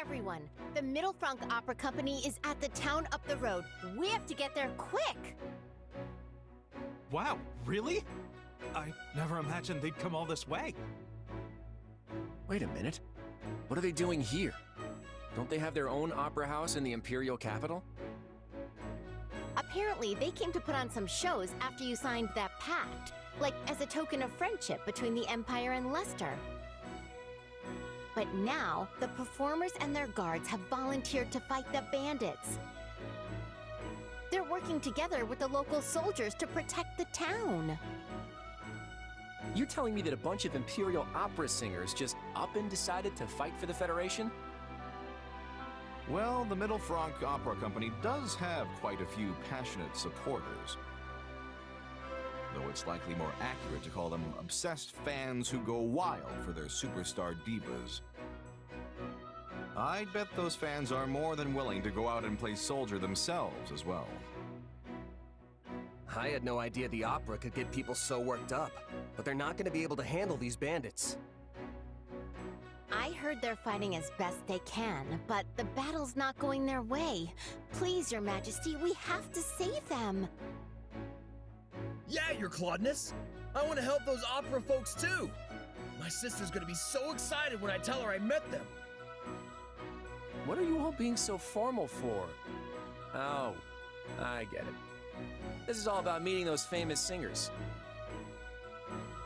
everyone. The Middle Franc Opera Company is at the town up the road. We have to get there quick. Wow, really? I never imagined they'd come all this way. Wait a minute. What are they doing here? Don't they have their own opera house in the Imperial capital? Apparently, they came to put on some shows after you signed that pact, like as a token of friendship between the Empire and Leicester. But now, the performers and their guards have volunteered to fight the bandits. They're working together with the local soldiers to protect the town. You're telling me that a bunch of Imperial opera singers just up and decided to fight for the Federation? Well, the Middle Franc Opera Company does have quite a few passionate supporters. Though it's likely more accurate to call them obsessed fans who go wild for their superstar divas. I'd bet those fans are more than willing to go out and play soldier themselves as well. I had no idea the opera could get people so worked up, but they're not going to be able to handle these bandits. I heard they're fighting as best they can, but the battle's not going their way. Please, Your Majesty, we have to save them. Yeah, Your Claudeness. I want to help those opera folks too. My sister's gonna be so excited when I tell her I met them. What are you all being so formal for? Oh, I get it. This is all about meeting those famous singers.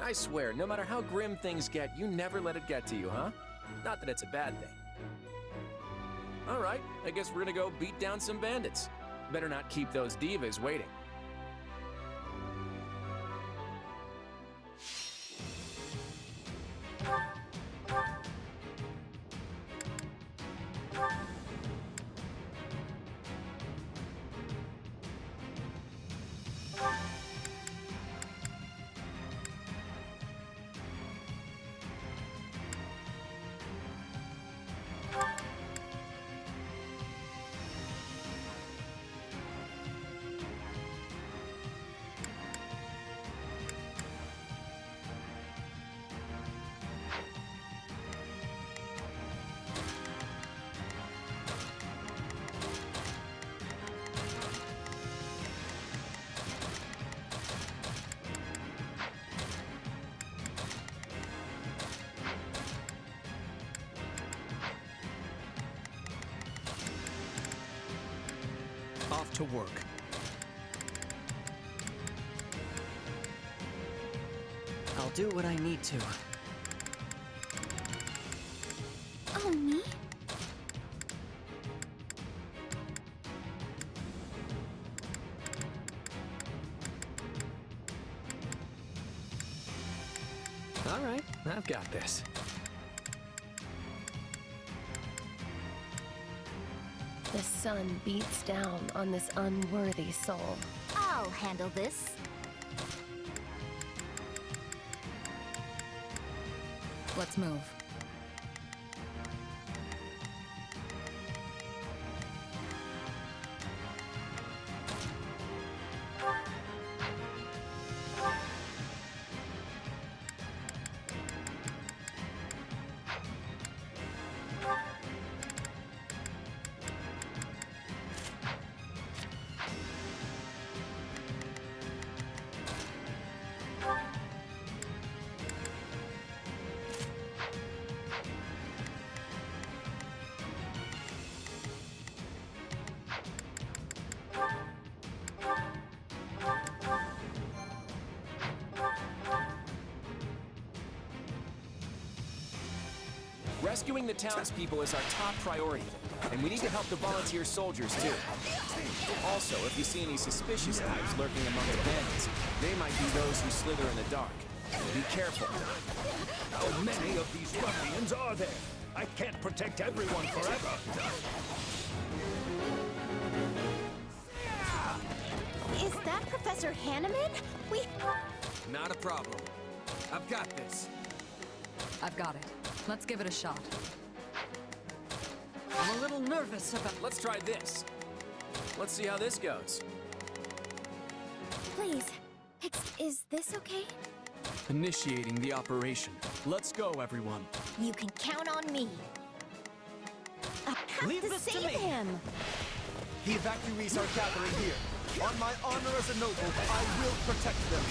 I swear, no matter how grim things get, you never let it get to you, huh? Not that it's a bad thing. All right, I guess we're gonna go beat down some bandits. Better not keep those divas waiting. Off to work. I'll do what I need to. Oh, me? All right, I've got this. The sun beats down on this unworthy soul. I'll handle this. Let's move. Rescuing the townspeople is our top priority, and we need to help the volunteer soldiers too. Also, if you see any suspicious types lurking among the bandits, they might be those who slither in the dark. Be careful. How many of these ruffians are there? I can't protect everyone forever. Is that Professor Hanneman? Not a problem. I've got this. I've got it. Let's give it a shot. I'm a little nervous about... Let's try this. Let's see how this goes. Please, is this okay? Initiating the operation. Let's go, everyone. You can count on me. have Leave to this to save me. him. The evacuees are gathering here. On my honor as a noble, I will protect them.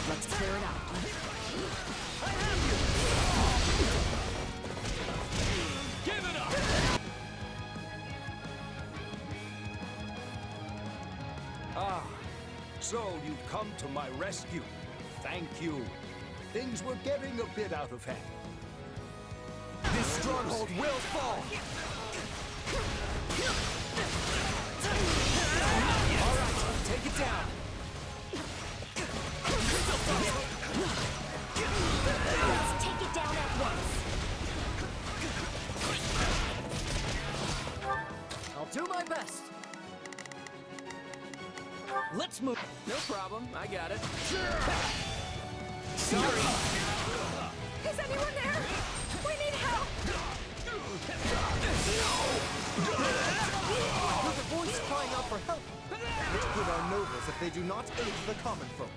Let's clear it out. Give it up! Ah, so you've come to my rescue. Thank you. Things were getting a bit out of hand. This stronghold will fall! All right, take it down. Let's take it down at once. I'll do my best. Let's move. No problem, I got it. Sorry. Is anyone there? We need help! Heard a voice crying out for help. It's good our nobles if they do not aid the common folk.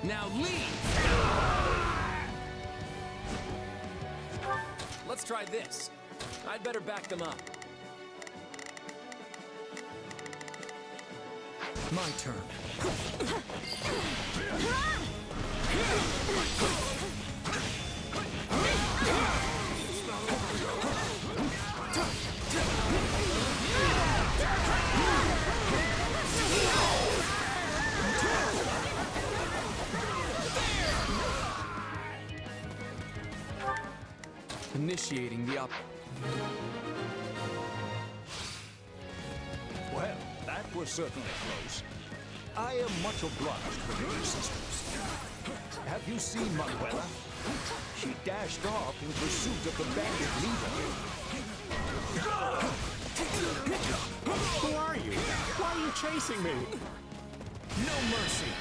Now leave! Let's try this. I'd better back them up. My turn. Initiating the op. Well, that was certainly close. I am much obliged for your assistance. Have you seen Manuela? She dashed off in pursuit of the bandit leader. Who are you? Why are you chasing me? No mercy.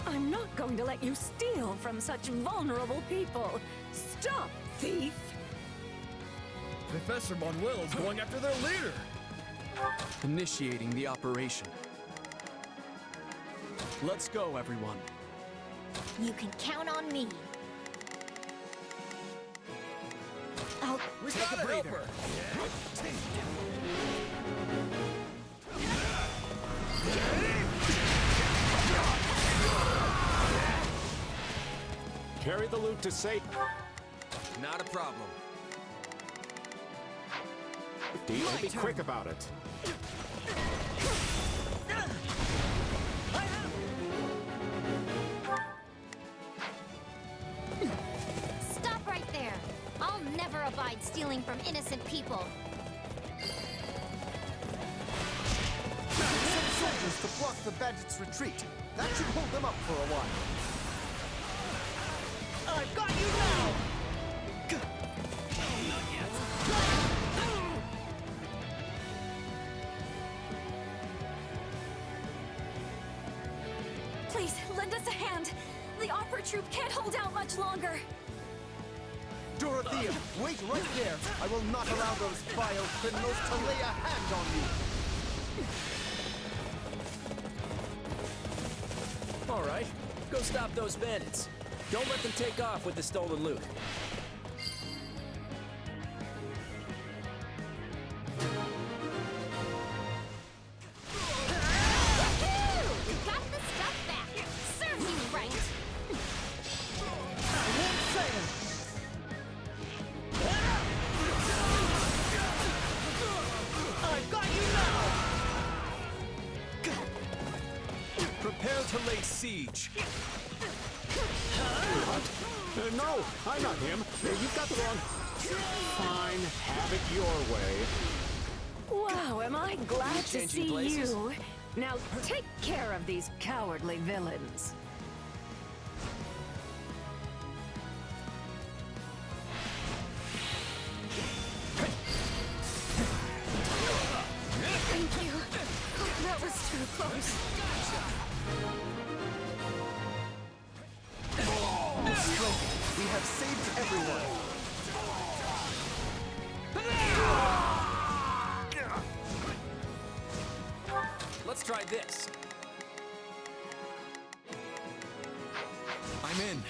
I'm not going to let you steal from such vulnerable people. Stop, thief! Professor Manuel is going after their leader. Initiating the operation. Let's go, everyone. You can count on me. Oh, We Take a gotta help breather. her. Carry the loot to safe. Not a problem. Be quick about it. stop right there. I'll never abide stealing from innocent people. Send soldiers to block the bandits' retreat. That should hold them up for a while. I've got you now! Please, lend us a hand. The opera troupe can't hold out much longer. Dorothea, wait right there. I will not allow those vile criminals to lay a hand on you. All right, go stop those bandits. Don't let them take off with the stolen loot. We got the stuff back. Serves you right. I won't fail. I've got you now! Prepare to lay siege. No, I'm not him. You've got the wrong... Fine, have it your way. Wow, am I glad to Changing see places? you. Now take care of these cowardly villains. Thank you. That was too close. will strengthen. We have saved everyone. Let's try this. I'm in.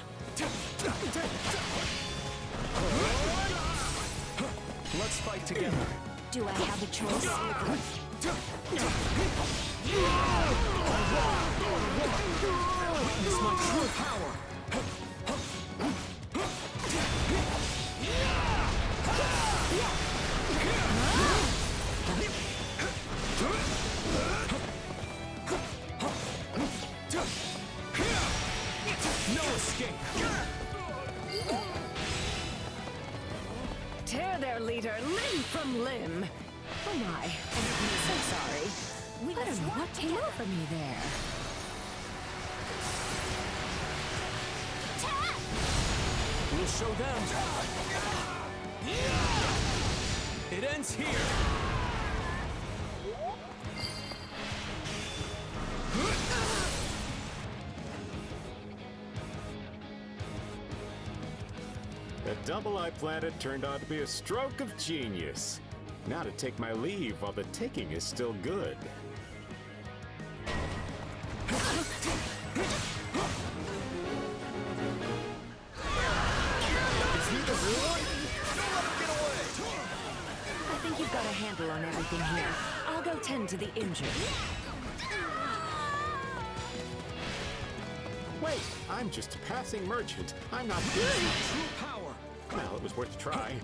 Let's fight together. Do I have a choice? Witness my true power. No escape. Tear their leader limb from limb. Oh my, I'm so sorry. I don't know what came over me there. We'll show them. It ends here. The double I planted turned out to be a stroke of genius. Now to take my leave while the taking is still good. I think you've got a handle on everything here. I'll go tend to the injured. Wait, I'm just a passing merchant. I'm not busy. True power. Well, it was worth a try.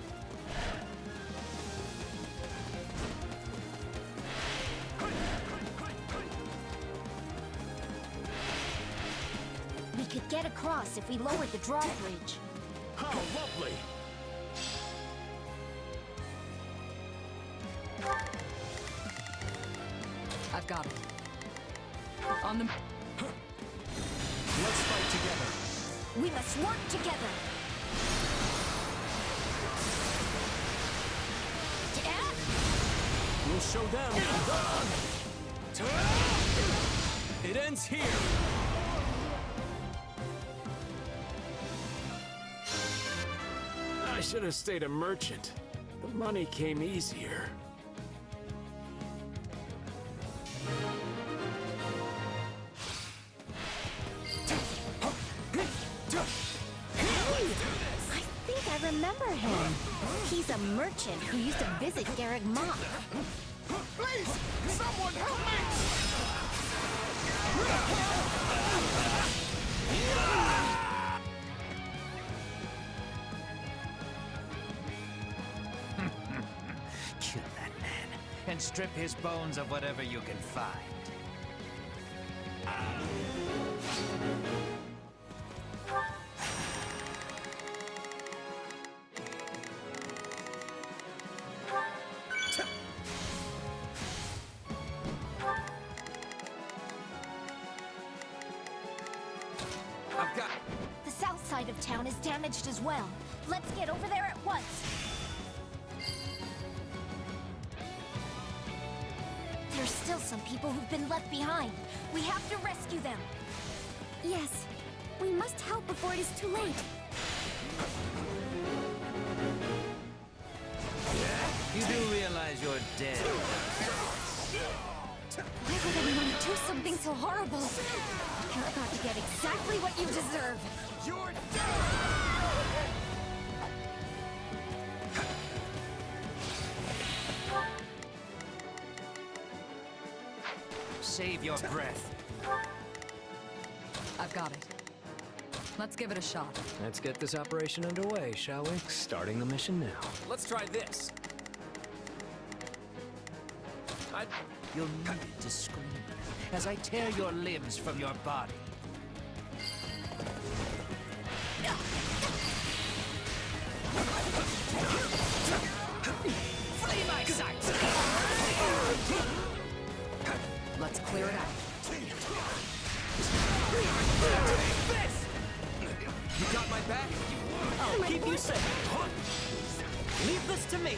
We could get across if we lowered the drawbridge. How lovely! I've got it. On the... Let's fight together. We must work together. We'll show them. It ends here. I should have stayed a merchant. The money came easier. I think I remember him. He's a merchant who used to visit Garreg Mach. Please, someone help me! Kill that man and strip his bones of whatever you can find. I've got... The south side of town is damaged as well. Let's get over there at once. There's still some people who've been left behind. We have to rescue them. Yes, we must help before it is too late. You do realize you're dead. Why would anyone do something so horrible? You're about to get exactly what you deserve. You're Save your breath. I've got it. Let's give it a shot. Let's get this operation underway, shall we? Starting the mission now. Let's try this. You'll need to scream as I tear your limbs from your body. Flame my sight! Let's clear it out. You got my back? I'll keep you safe. Leave this to me.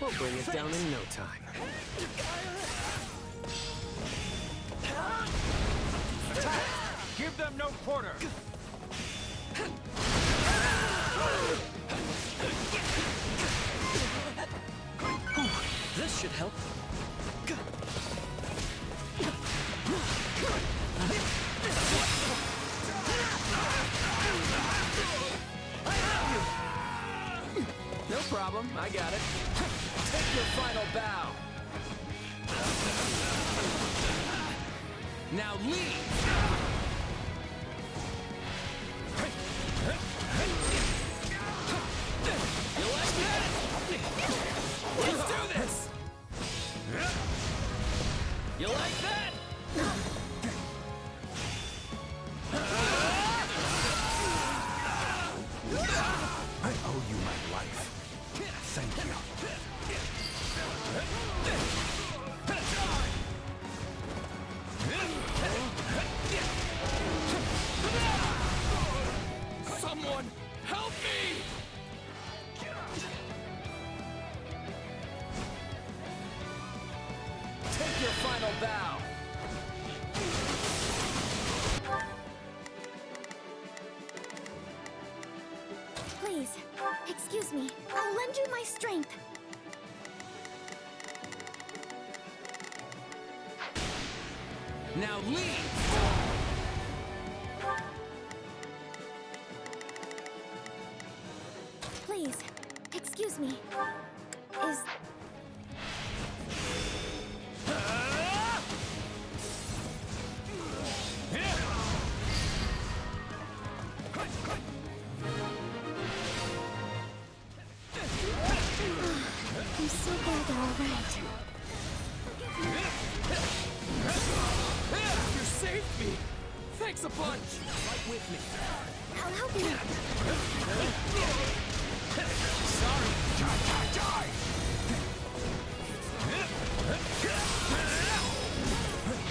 We'll bring it down in no time. Give them no quarter. This should help. No problem, I got it. Take your final bow. Now leave! You like that? Let's do this! You like that? I owe you my life. Thank you. Someone help me! Take your final bow. Please, excuse me. I'll lend you my strength. Now leave! Please, excuse me. Is... I'm so glad they're all right. You saved me! Thanks a bunch! Fight with me. I'll help you. Sorry. Die!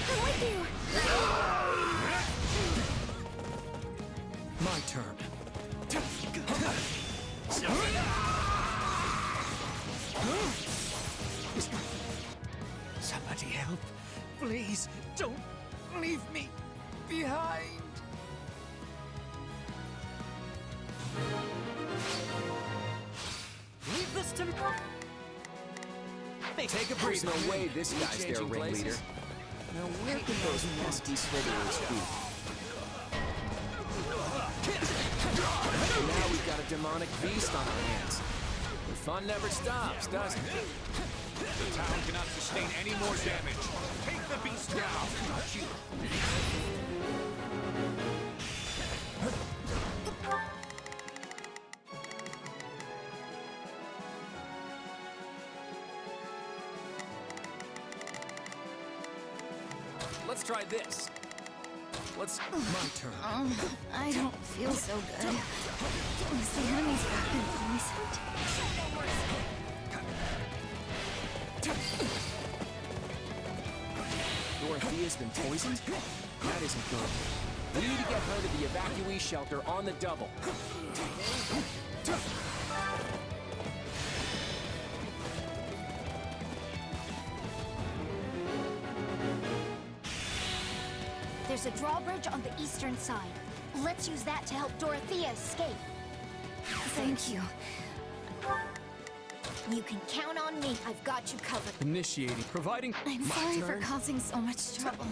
I'm with you. My turn. Somebody help. Please, don't leave me behind. Leave this to me. Take a breather. There's no way this guy's their ringleader. Now where can those pesky slitherers be? Now we've got a demonic beast on our hands. The fun never stops, does it? The town cannot sustain any more damage. Take the beast down! Let's try this. Let's... My turn. I don't feel so good. Is the enemy's weapon poisoned? Dorothea's been poisoned? That isn't good. We need to get her to the evacuee shelter on the double. There's a drawbridge on the eastern side. Let's use that to help Dorothea escape. Thank you. You can count on me. I've got you covered. Initiating. Providing. I'm sorry for causing so much trouble.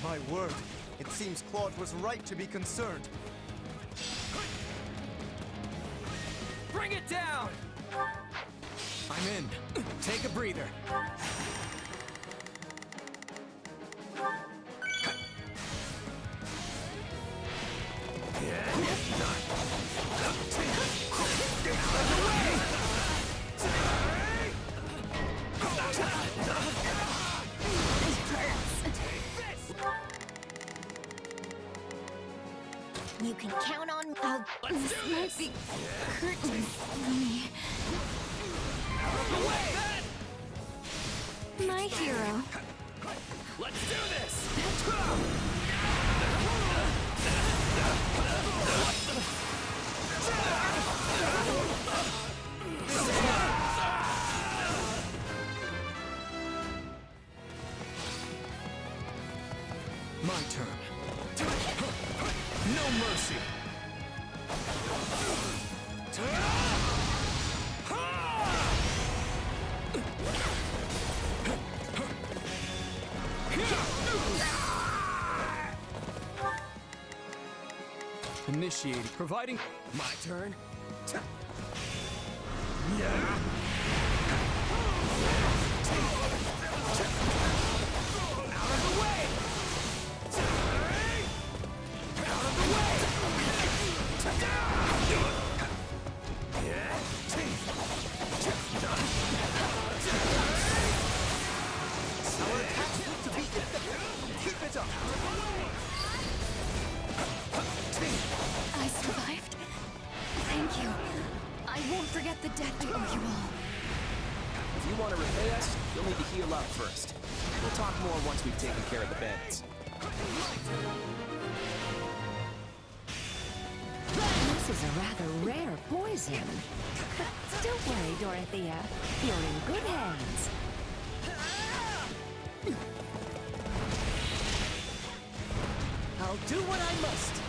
My word, it seems Claude was right to be concerned. Bring it down! I'm in. Take a breather. You can count on me. This might be curtains for me. My hero. Let's do this! My turn. No mercy. Initiating. Providing. My turn. Out of the way! Out of the way! Our attacks look to be effective. Keep it up. I survived. Thank you. I won't forget the debt I owe you all. If you want to repay us, you'll need to heal up first. We'll talk more once we've taken care of the bandits. This is a rather rare poison. But don't worry, Dorothea. You're in good hands. I'll do what I must.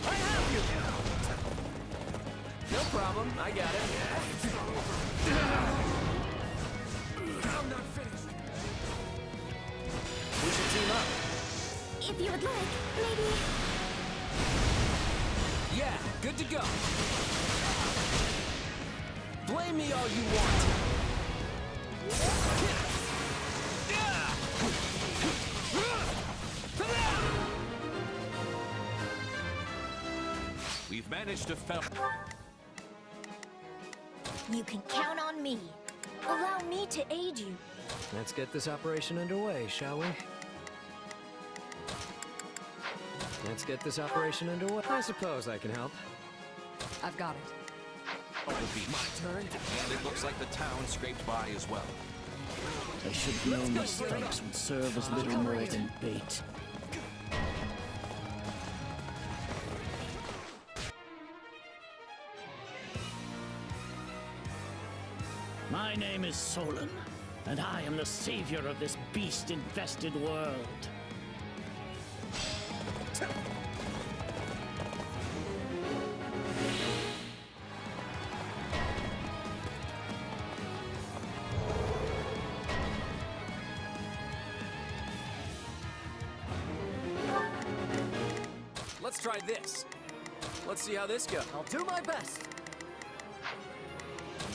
I have you! No problem, I got it. I'm not finished. We should team up. If you would like, maybe... Yeah, good to go. Blame me all you want. We've managed to fell. You can count on me. Allow me to aid you. Let's get this operation underway, shall we? Let's get this operation underway. I suppose I can help. I've got it. It will be my turn, and it looks like the town scraped by as well. I should have known these stakes would serve as little more than bait. My name is Solon, and I am the savior of this beast-infested world. Let's try this. Let's see how this goes. I'll do my best.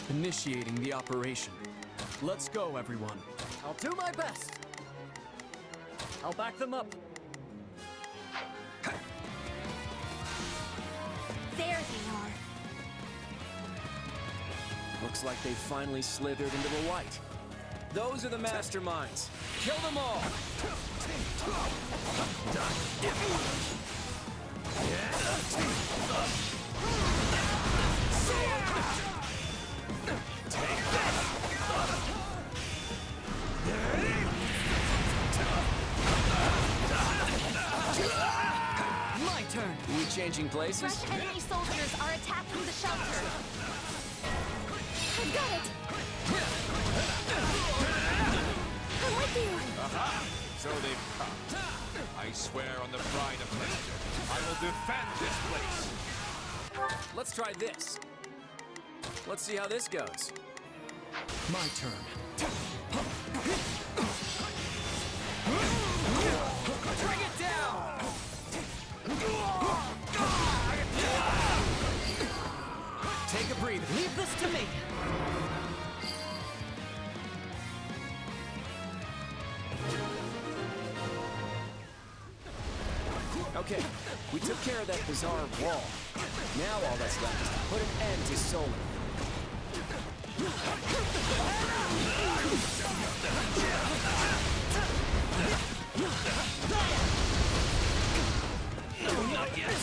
Initiating the operation. Let's go, everyone. I'll do my best. I'll back them up. There they are. Looks like they finally slithered into the light. Those are the masterminds. Kill them all! My turn. Are we changing places? Fresh enemy soldiers are attacking the shelter. I've got it. I'm with you. Aha! So they've come. I swear on the bride of Lester, I will defend this place. Let's try this. Let's see how this goes. My turn. Bring it down! Take a breather. Leave this to me. Okay, we took care of that bizarre wall. Now all that's left is to put an end to Solon. No, not yet.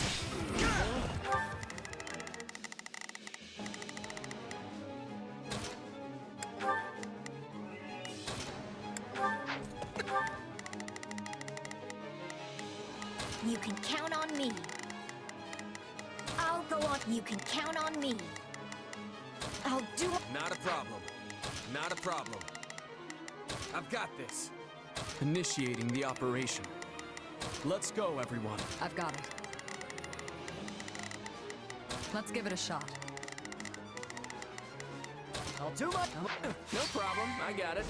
You can count on me. I'll go on. You can count on me. I'll do. Not a problem. Not a problem. I've got this. Initiating the operation. Let's go, everyone. I've got it. Let's give it a shot. I'll do my... No problem. I got it.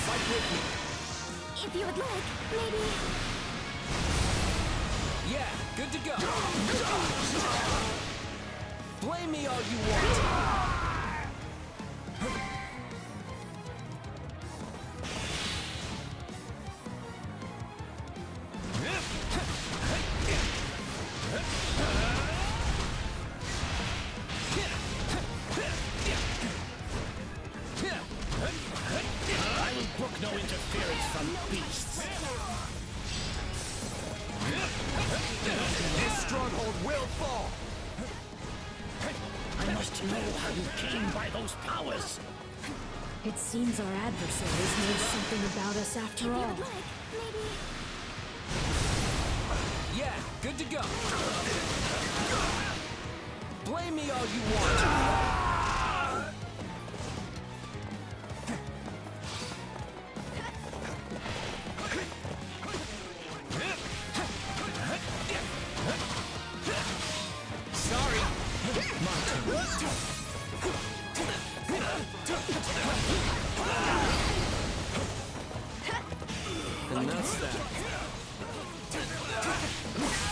Fight with me. If you would like, maybe... Yeah, good to go. Blame me all you want. I will brook no interference from beasts. This stronghold will fall! I must know how you came by those powers. It seems our adversaries know something about us after all. If you would like, maybe... Yeah, good to go. Blame me all you want. Sorry. And that's that.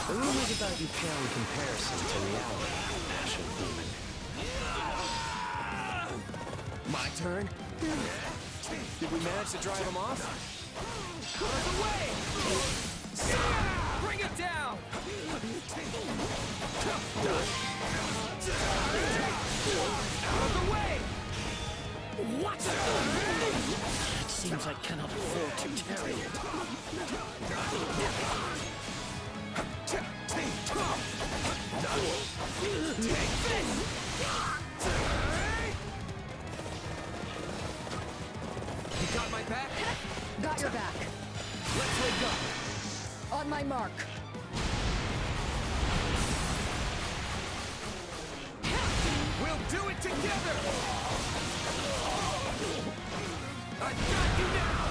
The rumors about you pale in comparison to reality, Azure Gleam. My turn? Did we manage to drive him off? Out of the way! Bring it down! Out of the way! What? It seems I cannot afford to tarry. You got my back? Got your back. Let's wake up! On my mark. We'll do it together! I've got you now!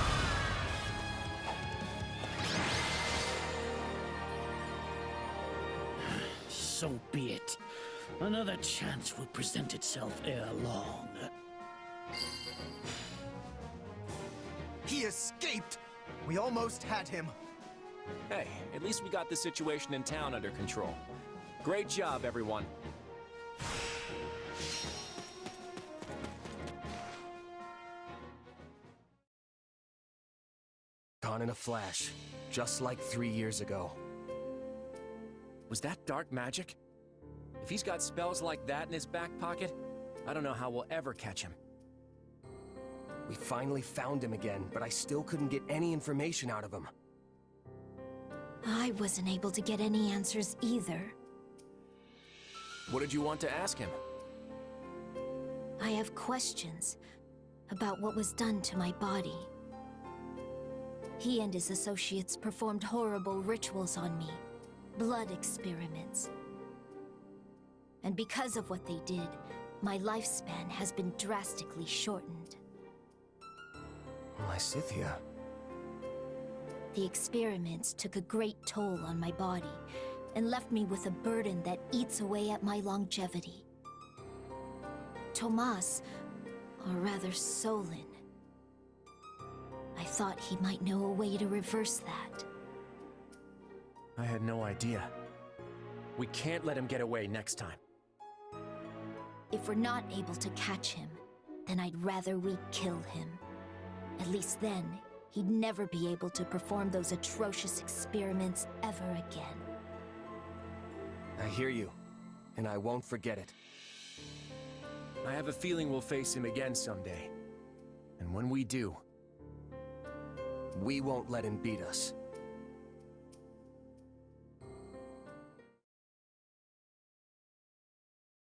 So be it. Another chance will present itself ere long. He escaped! We almost had him. Hey, at least we got the situation in town under control. Great job, everyone. Gone in a flash, just like 3 years ago. Was that dark magic? If he's got spells like that in his back pocket, I don't know how we'll ever catch him. We finally found him again, but I still couldn't get any information out of him. I wasn't able to get any answers either. What did you want to ask him? I have questions about what was done to my body. He and his associates performed horrible rituals on me, blood experiments. And because of what they did, my lifespan has been drastically shortened. Lysithia. The experiments took a great toll on my body and left me with a burden that eats away at my longevity. Tomas, or rather Solon, I thought he might know a way to reverse that. I had no idea. We can't let him get away next time. If we're not able to catch him, then I'd rather we kill him. At least then, he'd never be able to perform those atrocious experiments ever again. I hear you, and I won't forget it. I have a feeling we'll face him again someday. And when we do, we won't let him beat us.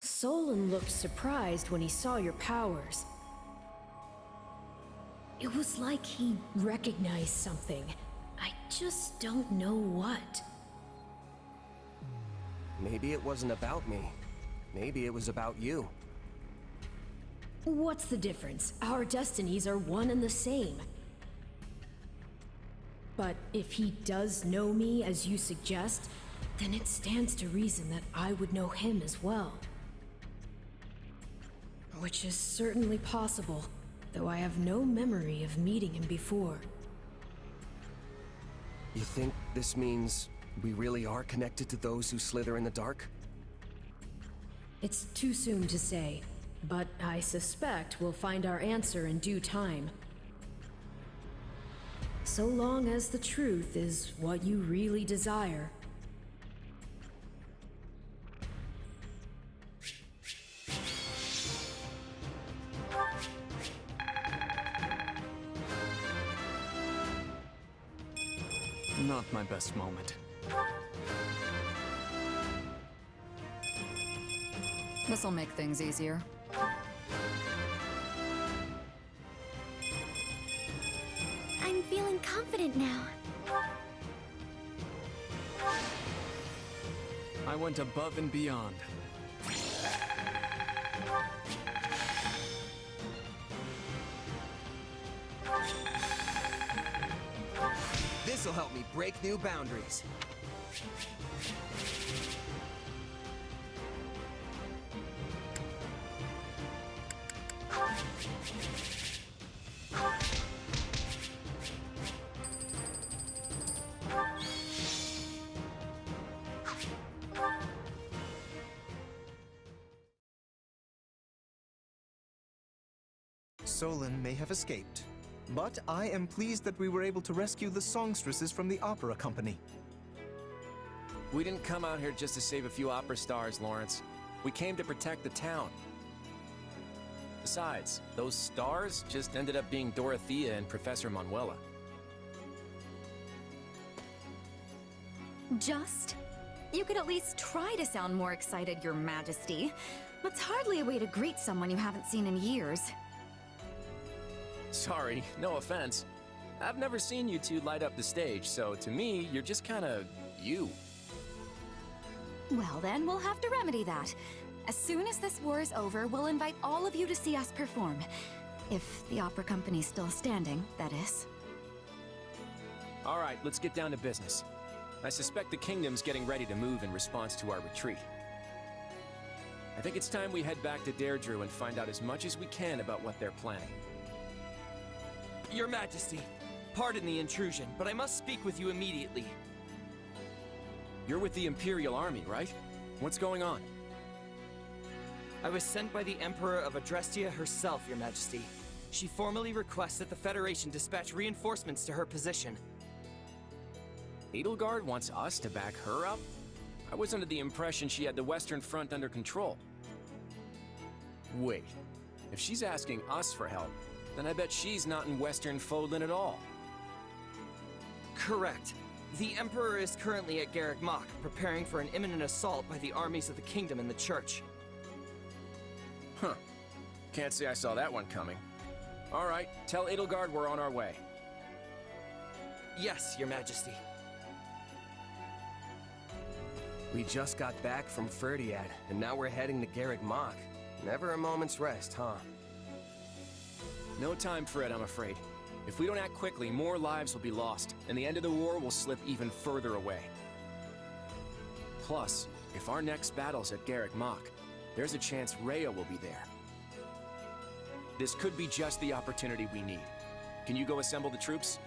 Solon looked surprised when he saw your powers. It was like he recognized something. I just don't know what. Maybe it wasn't about me. Maybe it was about you. What's the difference? Our destinies are one and the same. But if he does know me as you suggest, then it stands to reason that I would know him as well. Which is certainly possible, though I have no memory of meeting him before. You think this means we really are connected to those who slither in the dark? It's too soon to say, but I suspect we'll find our answer in due time. So long as the truth is what you really desire. Not my best moment. This'll make things easier. I'm feeling confident now. I went above and beyond. This'll help me break new boundaries. Solon may have escaped, but I am pleased that we were able to rescue the songstresses from the opera company. We didn't come out here just to save a few opera stars, Lawrence. We came to protect the town. Besides, those stars just ended up being Dorothea and Professor Manuela. Just? You could at least try to sound more excited, Your Majesty. That's hardly a way to greet someone you haven't seen in years. Sorry, no offense. I've never seen you two light up the stage, so to me, you're just kinda you. Well then, we'll have to remedy that. As soon as this war is over, we'll invite all of you to see us perform. If the opera company's still standing, that is. Alright, let's get down to business. I suspect the kingdom's getting ready to move in response to our retreat. I think it's time we head back to Deirdre and find out as much as we can about what they're planning. Your Majesty, pardon the intrusion, but I must speak with you immediately. You're with the Imperial Army, right? What's going on? I was sent by the Emperor of Adrestia herself, Your Majesty. She formally requests that the Federation dispatch reinforcements to her position. Edelgard wants us to back her up? I was under the impression she had the Western Front under control. Wait, if she's asking us for help, then I bet she's not in Western Fódlan at all. Correct. The Emperor is currently at Garreg Mach, preparing for an imminent assault by the armies of the Kingdom and the Church. Huh. Can't say I saw that one coming. Alright, tell Edelgard we're on our way. Yes, Your Majesty. We just got back from Ferdiad, and now we're heading to Garreg Mach. Never a moment's rest, huh? No time for it, I'm afraid. If we don't act quickly, more lives will be lost, and the end of the war will slip even further away. Plus, if our next battle's at Garreg Mach, there's a chance Rhea will be there. This could be just the opportunity we need. Can you go assemble the troops?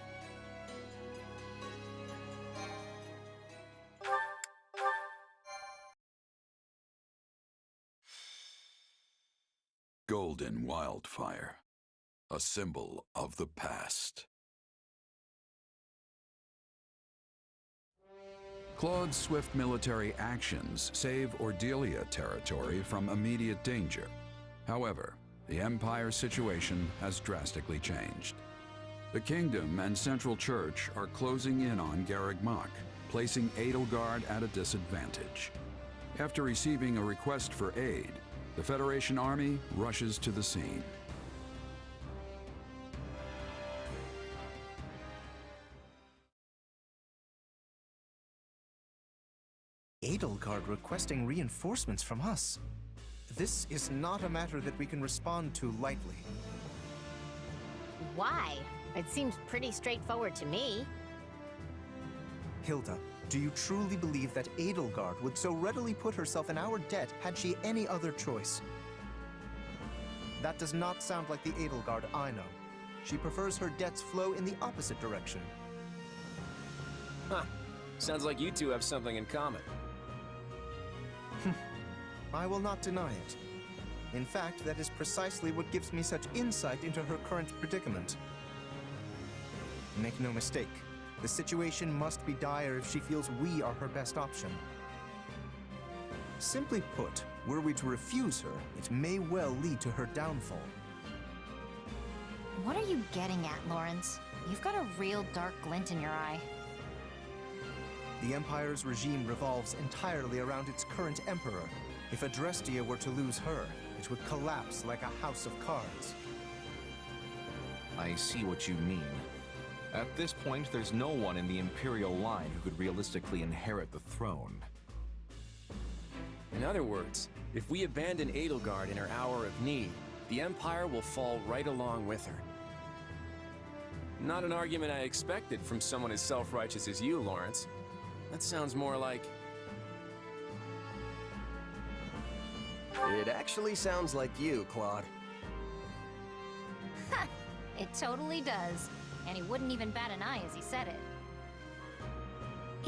Golden Wildfire, a symbol of the past. Claude's swift military actions save Ordelia territory from immediate danger. However, the Empire's situation has drastically changed. The Kingdom and Central Church are closing in on Garreg Mach, placing Edelgard at a disadvantage. After receiving a request for aid, the Federation army rushes to the scene. Edelgard requesting reinforcements from us. This is not a matter that we can respond to lightly. Why? It seems pretty straightforward to me. Hilda, do you truly believe that Edelgard would so readily put herself in our debt had she any other choice? That does not sound like the Edelgard I know. She prefers her debts flow in the opposite direction. Huh. Sounds like you two have something in common. I will not deny it. In fact, that is precisely what gives me such insight into her current predicament. Make no mistake, the situation must be dire if she feels we are her best option. Simply put, were we to refuse her, it may well lead to her downfall. What are you getting at, Lawrence? You've got a real dark glint in your eye. The Empire's regime revolves entirely around its current emperor. If Adrestia were to lose her, it would collapse like a house of cards. I see what you mean. At this point, there's no one in the Imperial line who could realistically inherit the throne. In other words, if we abandon Edelgard in her hour of need, the Empire will fall right along with her. Not an argument I expected from someone as self-righteous as you, Lawrence. That sounds more like... It actually sounds like you, Claude. Ha! It totally does. And he wouldn't even bat an eye as he said it.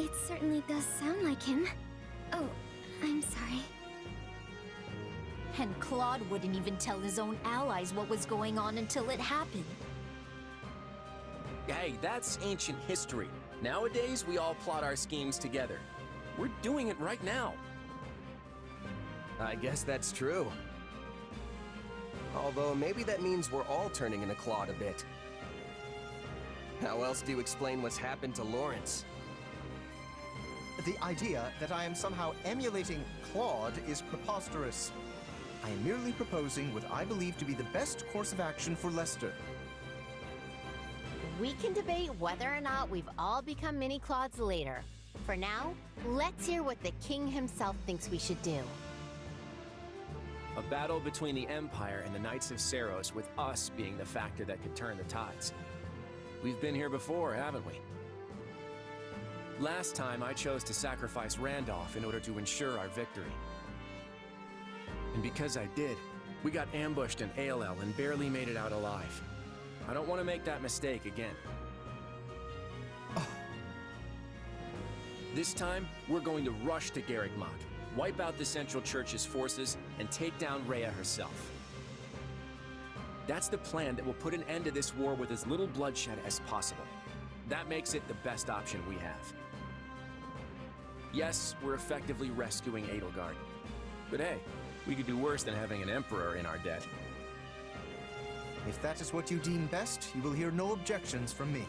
It certainly does sound like him. Oh, I'm sorry. And Claude wouldn't even tell his own allies what was going on until it happened. Hey, that's ancient history. Nowadays, we all plot our schemes together. We're doing it right now. I guess that's true. Although maybe that means we're all turning into Claude a bit. How else do you explain what's happened to Lawrence? The idea that I am somehow emulating Claude is preposterous. I am merely proposing what I believe to be the best course of action for Lester. We can debate whether or not we've all become mini Claudes later. For now, let's hear what the king himself thinks we should do. A battle between the Empire and the Knights of Seiros, with us being the factor that could turn the tides. We've been here before, haven't we? Last time, I chose to sacrifice Randolph in order to ensure our victory. And because I did, we got ambushed in Aelel and barely made it out alive. I don't want to make that mistake again. This time, we're going to rush to Garreg Mach, wipe out the Central Church's forces, and take down Rhea herself. That's the plan that will put an end to this war with as little bloodshed as possible. That makes it the best option we have. Yes, we're effectively rescuing Edelgard. But hey, we could do worse than having an emperor in our debt. If that is what you deem best, you will hear no objections from me.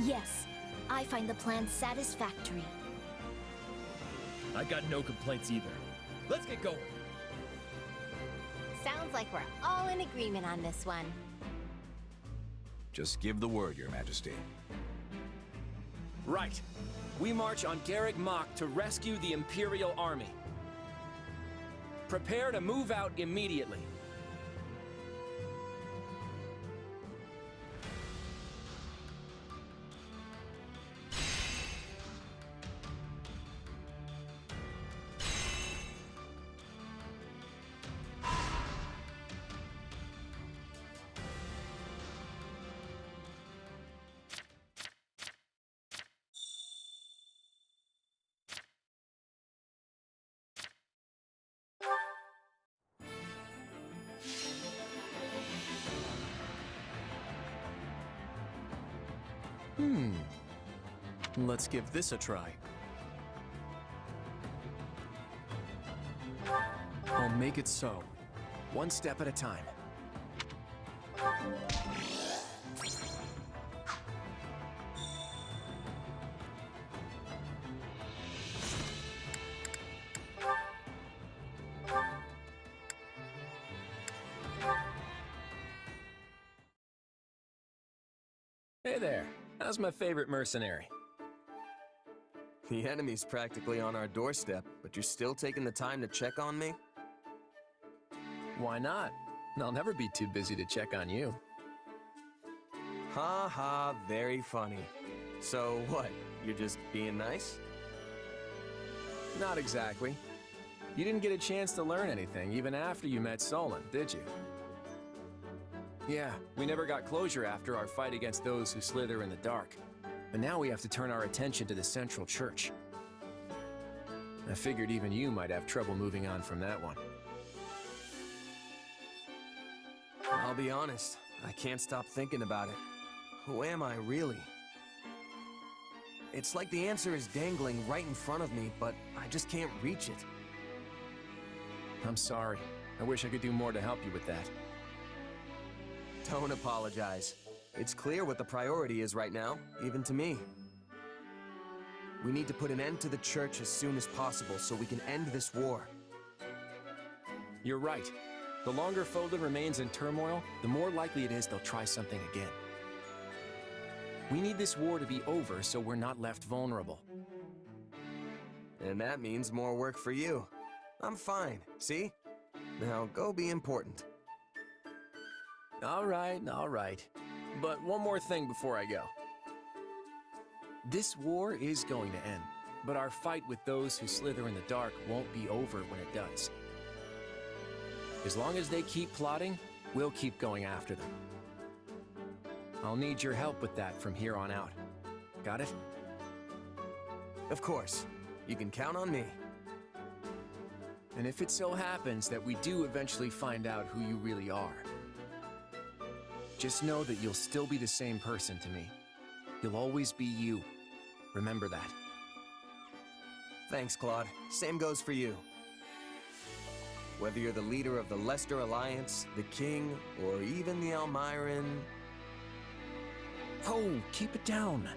Yes, I find the plan satisfactory. I got no complaints either. Let's get going. Sounds like we're all in agreement on this one. Just give the word, Your Majesty. Right. We march on Garreg Mach to rescue the Imperial army. Prepare to move out immediately. Let's give this a try. I'll make it so. One step at a time. Hey there. How's my favorite mercenary? The enemy's practically on our doorstep, but you're still taking the time to check on me? Why not? I'll never be too busy to check on you. Ha ha, very funny. So what, you're just being nice? Not exactly. You didn't get a chance to learn anything even after you met Solon, did you? Yeah, we never got closure after our fight against those who slither in the dark. But now we have to turn our attention to the Central Church. I figured even you might have trouble moving on from that one. I'll be honest, I can't stop thinking about it. Who am I, really? It's like the answer is dangling right in front of me, but I just can't reach it. I'm sorry. I wish I could do more to help you with that. Don't apologize. It's clear what the priority is right now, even to me. We need to put an end to the church as soon as possible so we can end this war. You're right. The longer Fódlan remains in turmoil, the more likely it is they'll try something again. We need this war to be over so we're not left vulnerable. And that means more work for you. I'm fine, see? Now go be important. All right. But one more thing before I go. This war is going to end, but our fight with those who slither in the dark won't be over when it does. As long as they keep plotting, we'll keep going after them. I'll need your help with that from here on out. Got it? Of course. You can count on me. And if it so happens that we do eventually find out who you really are, just know that you'll still be the same person to me. You'll always be you. Remember that. Thanks, Claude. Same goes for you. Whether you're the leader of the Leicester Alliance, the King, or even the Almiran... Oh, keep it down.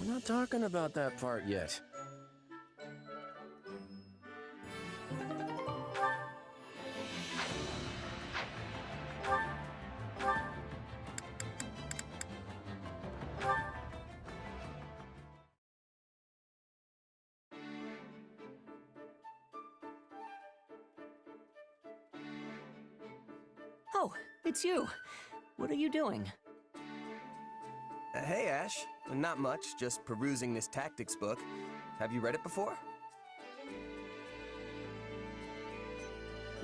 We're not talking about that part yet. Oh, it's you. What are you doing? Hey, Ash. Not much, just perusing this tactics book. Have you read it before?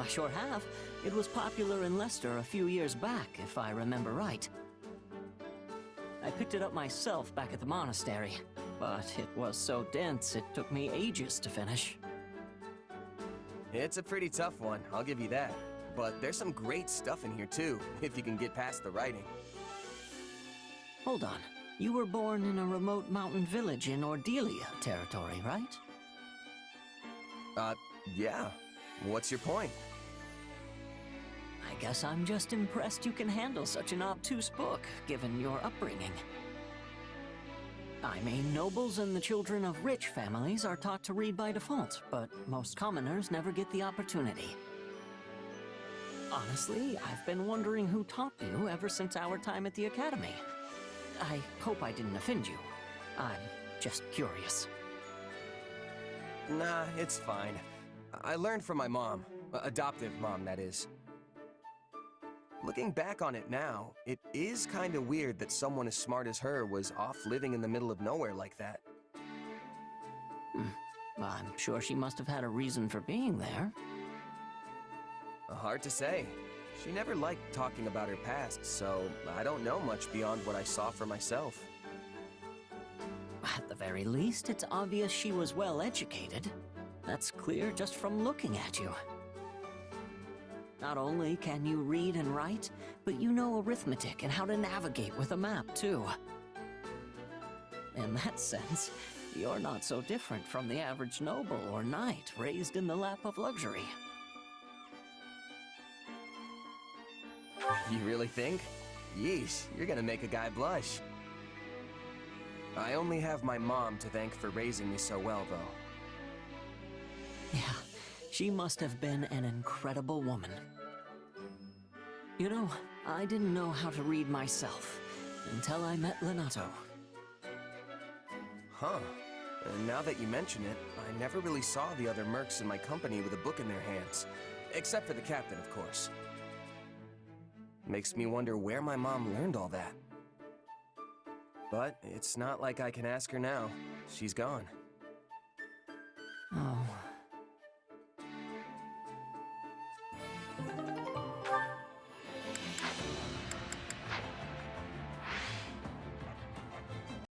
I sure have. It was popular in Leicester a few years back, if I remember right. I picked it up myself back at the monastery, but it was so dense it took me ages to finish. It's a pretty tough one, I'll give you that. But there's some great stuff in here too, if you can get past the writing. Hold on. You were born in a remote mountain village in Ordelia territory, right? Yeah. What's your point? I guess I'm just impressed you can handle such an obtuse book, given your upbringing. I mean, nobles and the children of rich families are taught to read by default, but most commoners never get the opportunity. Honestly, I've been wondering who taught you ever since our time at the academy. I hope I didn't offend you. I'm just curious. Nah, it's fine. I learned from my mom. Adoptive mom, that is. Looking back on it now, it is kinda weird that someone as smart as her was off living in the middle of nowhere like that. I'm sure she must have had a reason for being there. Hard to say. She never liked talking about her past, so I don't know much beyond what I saw for myself. At the very least, it's obvious she was well educated. That's clear just from looking at you. Not only can you read and write, but you know arithmetic and how to navigate with a map, too. In that sense, you're not so different from the average noble or knight raised in the lap of luxury. You really think? Yeesh, you're gonna make a guy blush. I only have my mom to thank for raising me so well, though. Yeah, she must have been an incredible woman. You know, I didn't know how to read myself until I met Lenato. Huh. And now that you mention it, I never really saw the other mercs in my company with a book in their hands. Except for the captain, of course. Makes me wonder where my mom learned all that. But it's not like I can ask her now. She's gone. Oh,